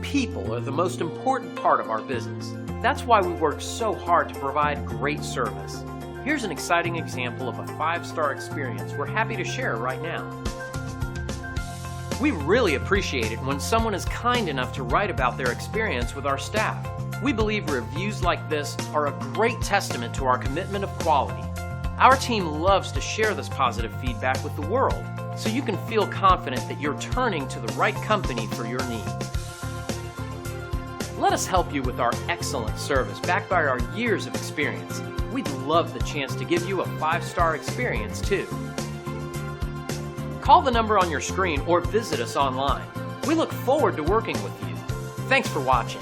People are the most important part of our business. That's why we work so hard to provide great service. Here's an exciting example of a 5-star experience we're happy to share right now. We really appreciate it when someone is kind enough to write about their experience with our staff. We believe reviews like this are a great testament to our commitment of quality. Our team loves to share this positive feedback with the world, so you can feel confident that you're turning to the right company for your needs. Let us help you with our excellent service backed by our years of experience. We'd love the chance to give you a 5-star experience too. Call the number on your screen or visit us online. We look forward to working with you. Thanks for watching.